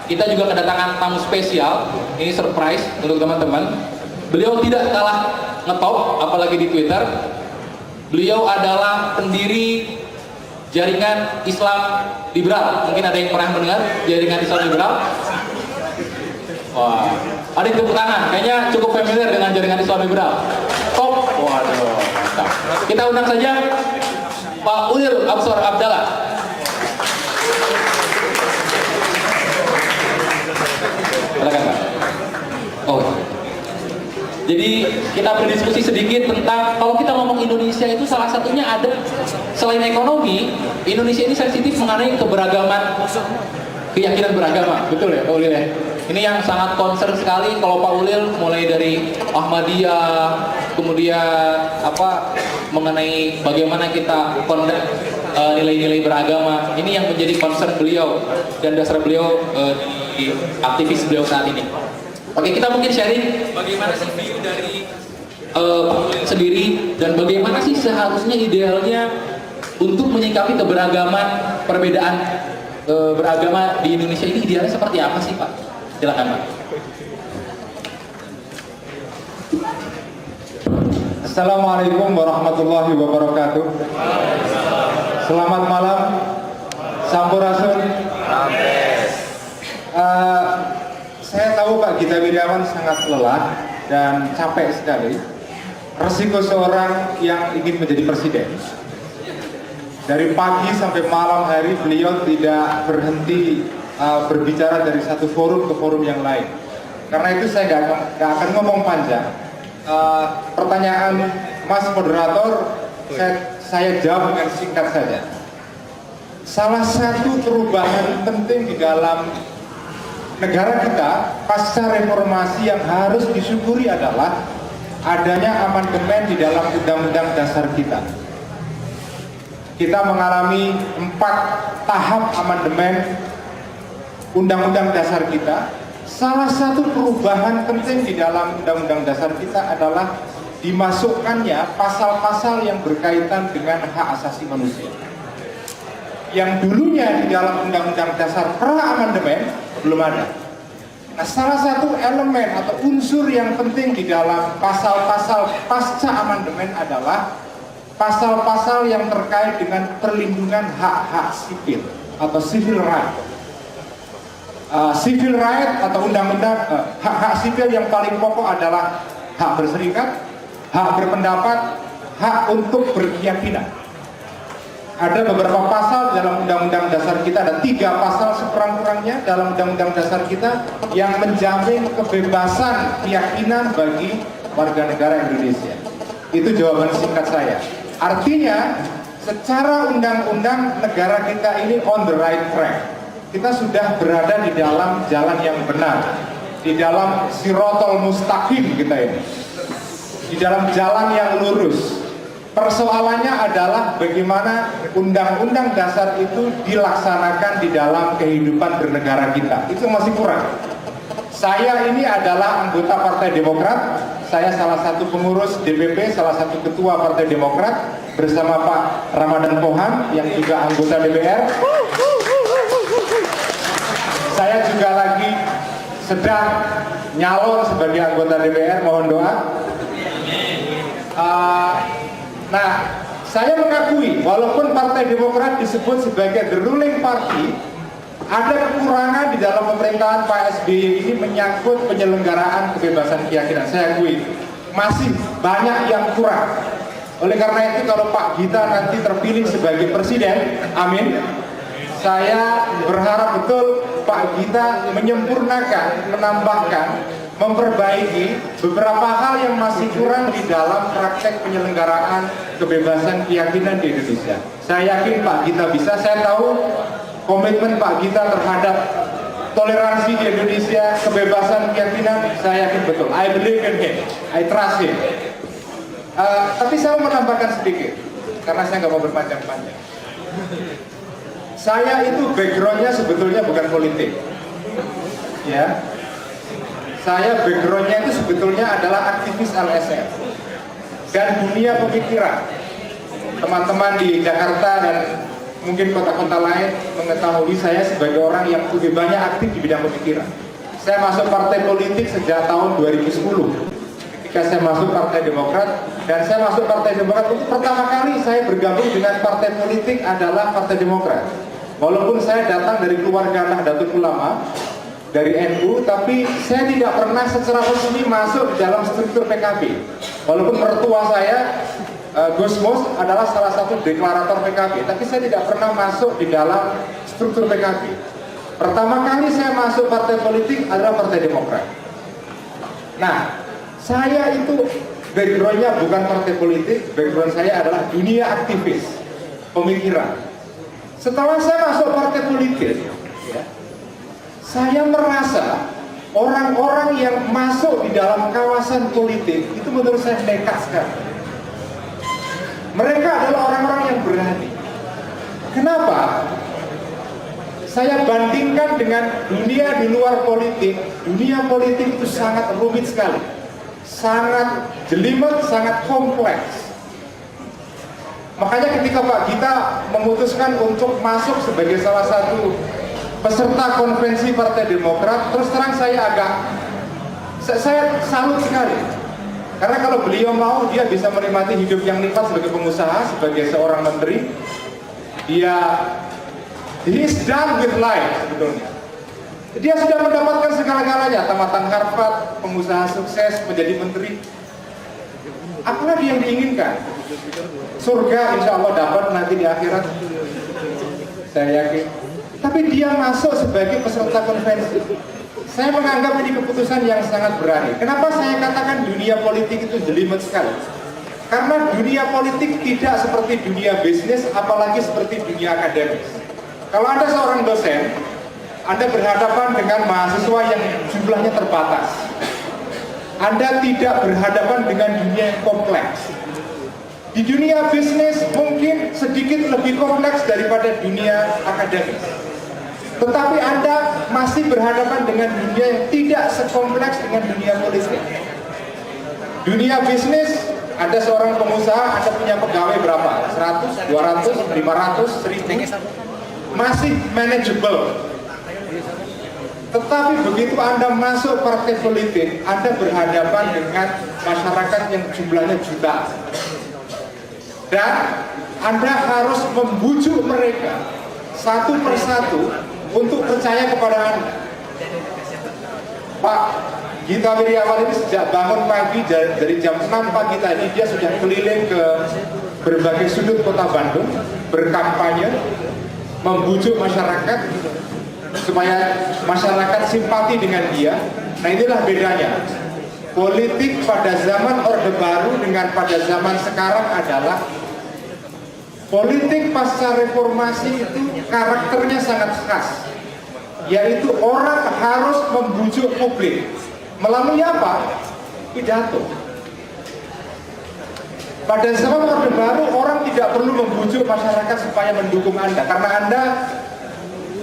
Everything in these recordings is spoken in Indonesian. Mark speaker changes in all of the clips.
Speaker 1: kita juga kedatangan tamu spesial. Ini surprise untuk teman-teman. Beliau tidak kalah ngetop, apalagi di Twitter. Beliau adalah pendiri jaringan Islam Liberal. Mungkin ada yang pernah mendengar jaringan Islam Liberal? Wah, ada yang tepuk tangan. Kayaknya cukup familiar dengan jaringan Islam Liberal. Top. Waduh, mantap. Kita undang saja Pak Ulil Absor Abdallah. Silakan, Pak. Oh. Jadi kita berdiskusi sedikit tentang kalau kita ngomong Indonesia itu salah satunya ada selain ekonomi, Indonesia ini sensitif mengenai keberagaman keyakinan beragama, betul ya Pak Ulil ya? Ini yang sangat concern sekali kalau Pak Ulil mulai dari Ahmadiyah, kemudian mengenai bagaimana kita nilai-nilai beragama. Ini yang menjadi concern beliau dan dasar beliau di aktivis beliau saat ini. Oke, kita mungkin sharing bagaimana sih view dari Pak Ulil sendiri dan bagaimana sih seharusnya idealnya untuk menyikapi keberagaman perbedaan beragama di Indonesia ini idealnya seperti apa sih Pak? Silakan Pak.
Speaker 2: Assalamualaikum warahmatullahi wabarakatuh. Selamat malam, Sampurasun. Saya tahu Pak Gita Wirjawan sangat lelah dan capek sekali. Resiko seorang yang ingin menjadi presiden. Dari pagi sampai malam hari beliau tidak berhenti berbicara dari satu forum ke forum yang lain. Karena itu saya nggak akan ngomong panjang. Pertanyaan Mas Moderator saya jawab dengan singkat saja. Salah satu perubahan penting di dalam negara kita pasca reformasi yang harus disyukuri adalah adanya amandemen di dalam undang-undang dasar kita. Kita mengalami 4 tahap amandemen undang-undang dasar kita. Salah satu perubahan penting di dalam undang-undang dasar kita adalah dimasukkannya pasal-pasal yang berkaitan dengan hak asasi manusia. Yang dulunya di dalam undang-undang dasar pra-amandemen belum ada. Nah, salah satu elemen atau unsur yang penting di dalam pasal-pasal pasca amandemen adalah pasal-pasal yang terkait dengan perlindungan hak-hak sipil atau civil right. Civil right atau undang-undang hak-hak sipil yang paling pokok adalah hak berserikat, hak berpendapat, hak untuk berkeyakinan. Ada beberapa pasal dalam undang-undang dasar kita, ada 3 pasal sekurang-kurangnya dalam undang-undang dasar kita yang menjamin kebebasan keyakinan bagi warga negara Indonesia. Itu jawaban singkat saya. Artinya secara undang-undang negara kita ini on the right track. Kita sudah berada di dalam jalan yang benar, di dalam sirotol mustaqim kita ini, di dalam jalan yang lurus. Persoalannya adalah bagaimana undang-undang dasar itu dilaksanakan di dalam kehidupan bernegara kita. Itu masih kurang. Saya ini adalah anggota Partai Demokrat. Saya salah satu pengurus DPP, salah satu ketua Partai Demokrat bersama Pak Ramadan Pohan yang juga anggota DPR. Saya juga lagi sedang nyalon sebagai anggota DPR, mohon doa. Nah, saya mengakui walaupun Partai Demokrat disebut sebagai the ruling party, ada kekurangan di dalam pemerintahan Pak SBY ini menyangkut penyelenggaraan kebebasan keyakinan. Saya akui masih banyak yang kurang. Oleh karena itu kalau Pak Gita nanti terpilih sebagai presiden, amin, saya berharap betul Pak Gita menyempurnakan, menambahkan, memperbaiki beberapa hal yang masih kurang di dalam praktek penyelenggaraan kebebasan keyakinan di Indonesia. Saya yakin Pak Gita bisa. Saya tahu komitmen Pak Gita terhadap toleransi di Indonesia, kebebasan keyakinan, saya yakin betul. I believe in him, I trust him. Tapi saya mau menambahkan sedikit, karena saya nggak mau berpanjang-panjang. Saya itu backgroundnya sebetulnya bukan politik, ya. Saya backgroundnya itu sebetulnya adalah aktivis LSM dan dunia pemikiran. Teman-teman di Jakarta dan mungkin kota-kota lain mengetahui saya sebagai orang yang lebih banyak aktif di bidang pemikiran. Saya masuk partai politik sejak tahun 2010 ketika saya masuk Partai Demokrat, dan saya masuk Partai Demokrat untuk pertama kali saya bergabung dengan partai politik adalah Partai Demokrat. Walaupun saya datang dari keluarga Nahdlatul Ulama dari NU, tapi saya tidak pernah secara resmi masuk di dalam struktur PKB. Walaupun mertua saya Gus Mus adalah salah satu deklarator PKB, tapi saya tidak pernah masuk di dalam struktur PKB. Pertama kali saya masuk partai politik adalah Partai Demokrat. Nah, saya itu backgroundnya bukan partai politik, background saya adalah dunia aktivis, pemikiran. Setelah saya masuk partai politik, ya, saya merasa orang-orang yang masuk di dalam kawasan politik itu menurut saya nekat sekali. Mereka adalah orang-orang yang berani. Kenapa? Saya bandingkan dengan dunia di luar politik. Dunia politik itu sangat rumit sekali, sangat jelimet, sangat kompleks. Makanya ketika Pak Gita memutuskan untuk masuk sebagai salah satu peserta konvensi Partai Demokrat, terus terang saya salut sekali. Karena kalau beliau mau, dia bisa menikmati hidup yang nikmat sebagai pengusaha, sebagai seorang menteri. He is done with life sebetulnya. Dia sudah mendapatkan segala-galanya, tamatan Harvard, pengusaha sukses, menjadi menteri. Apalagi yang diinginkan? Surga insya Allah dapat nanti di akhirat, saya yakin. Tapi dia masuk sebagai peserta konvensi. Saya menganggap ini keputusan yang sangat berani. Kenapa saya katakan dunia politik itu jelimet sekali? Karena dunia politik tidak seperti dunia bisnis, apalagi seperti dunia akademis. Kalau Anda seorang dosen, Anda berhadapan dengan mahasiswa yang jumlahnya terbatas. Anda tidak berhadapan dengan dunia yang kompleks. Di dunia bisnis mungkin sedikit lebih kompleks daripada dunia akademis. Tetapi Anda masih berhadapan dengan dunia yang tidak sekompleks dengan dunia politik. Dunia bisnis, ada seorang pengusaha, Anda punya pegawai berapa? 100, 200, 500, 1000? Masih manageable. Tetapi begitu Anda masuk partai politik, Anda berhadapan dengan masyarakat yang jumlahnya jutaan. Dan Anda harus membujuk mereka satu persatu untuk percaya kepada Anda. Pak Gita Wirjawan ini sejak bangun pagi dari jam 6 pagi tadi, dia sudah keliling ke berbagai sudut kota Bandung, berkampanye, membujuk masyarakat supaya masyarakat simpati dengan dia. Nah, inilah bedanya. Politik pada zaman Orde Baru dengan pada zaman sekarang adalah politik pasca reformasi itu karakternya sangat khas, yaitu orang harus membujuk publik. Melalui apa? Pidato. Pada zaman Orde Baru, orang tidak perlu membujuk masyarakat supaya mendukung Anda, karena Anda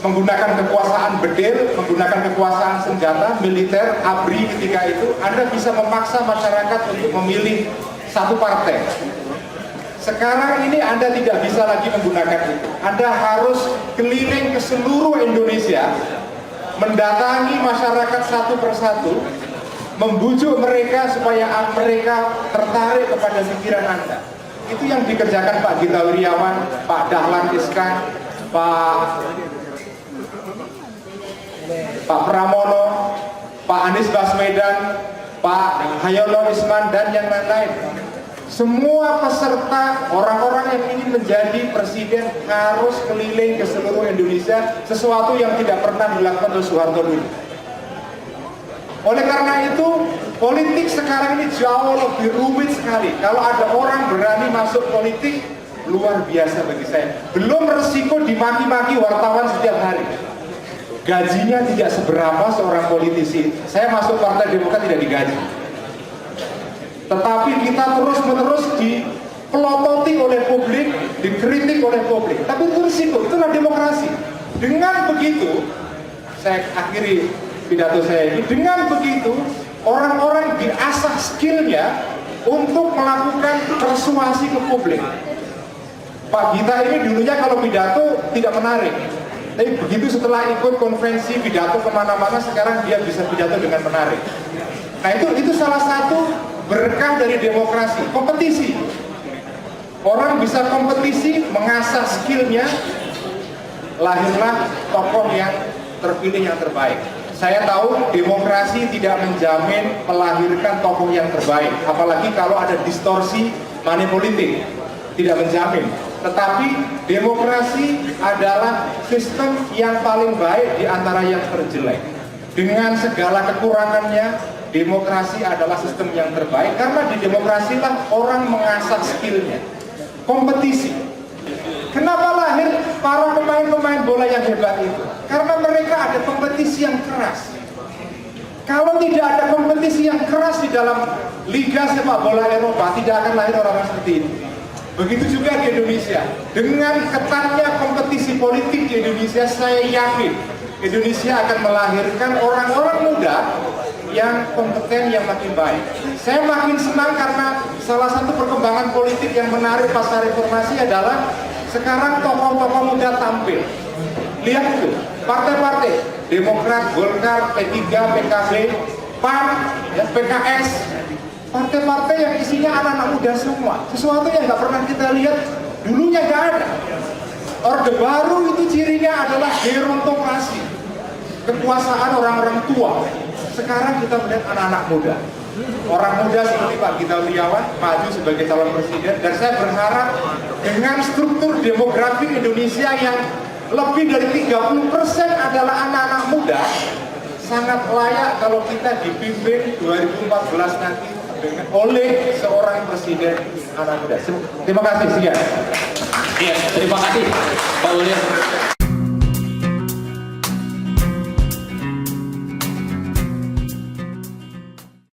Speaker 2: menggunakan kekuasaan bedil, menggunakan kekuasaan senjata, militer, ABRI ketika itu, Anda bisa memaksa masyarakat untuk memilih satu partai. Sekarang ini Anda tidak bisa lagi menggunakan itu. Anda harus keliling ke seluruh Indonesia, mendatangi masyarakat satu persatu, membujuk mereka supaya mereka tertarik kepada pikiran Anda. Itu yang dikerjakan Pak Gita Wirjawan, Pak Dahlan Iskan, Pak Pramono, Pak Anies Baswedan, Pak Hayono Isman, dan yang lain-lain. Semua peserta, orang-orang yang ingin menjadi presiden harus keliling ke seluruh Indonesia, sesuatu yang tidak pernah dilakukan oleh Soeharto dulu. Oleh karena itu, politik sekarang ini jauh lebih rumit sekali. Kalau ada orang berani masuk politik, luar biasa bagi saya. Belum resiko dimaki-maki wartawan setiap hari. Gajinya tidak seberapa seorang politisi. Saya masuk Partai Demokrat tidak digaji. Tetapi kita terus-menerus dipelototi oleh publik, dikritik oleh publik. Tapi itu risiko, itulah demokrasi. Dengan begitu, saya akhiri pidato saya ini, dengan begitu orang-orang diasah skillnya untuk melakukan persuasi ke publik. Pak Gita ini dulunya kalau pidato tidak menarik, tapi begitu setelah ikut konferensi pidato kemana-mana, sekarang dia bisa pidato dengan menarik. Nah itu salah satu berkah dari demokrasi, kompetisi. Orang bisa kompetisi, mengasah skillnya, lahirlah tokoh yang terpilih yang terbaik. Saya tahu demokrasi tidak menjamin melahirkan tokoh yang terbaik, apalagi kalau ada distorsi money politik, tidak menjamin. Tetapi demokrasi adalah sistem yang paling baik di antara yang terjelek. Dengan segala kekurangannya, demokrasi adalah sistem yang terbaik karena di demokrasilah orang mengasah skillnya. Kompetisi. Kenapa lahir para pemain-pemain bola yang hebat itu? Karena mereka ada kompetisi yang keras. Kalau tidak ada kompetisi yang keras di dalam liga sepak bola Eropa, tidak akan lahir orang-orang seperti ini. Begitu juga di Indonesia. Dengan ketatnya kompetisi politik di Indonesia, saya yakin Indonesia akan melahirkan orang-orang muda yang kompeten, yang makin baik. Saya makin senang karena salah satu perkembangan politik yang menarik pasca reformasi adalah sekarang tokoh-tokoh muda tampil. Lihat itu, partai-partai Demokrat, Golkar, P3, PKB, PAN, ya, PKS, partai-partai yang isinya anak-anak muda semua. Sesuatu yang nggak pernah kita lihat dulunya, nggak ada. Orde Baru itu cirinya adalah gerontokrasi, kekuasaan orang-orang tua. Sekarang kita melihat anak-anak muda, orang muda seperti Pak Gita Wirjawan maju sebagai calon presiden, dan saya berharap dengan struktur demografi Indonesia yang lebih dari 30% adalah anak-anak muda, sangat layak kalau kita dipimpin 2014 nanti oleh seorang presiden anak muda. Terima kasih, sekian.
Speaker 1: Iya, terima kasih Pak Ulil.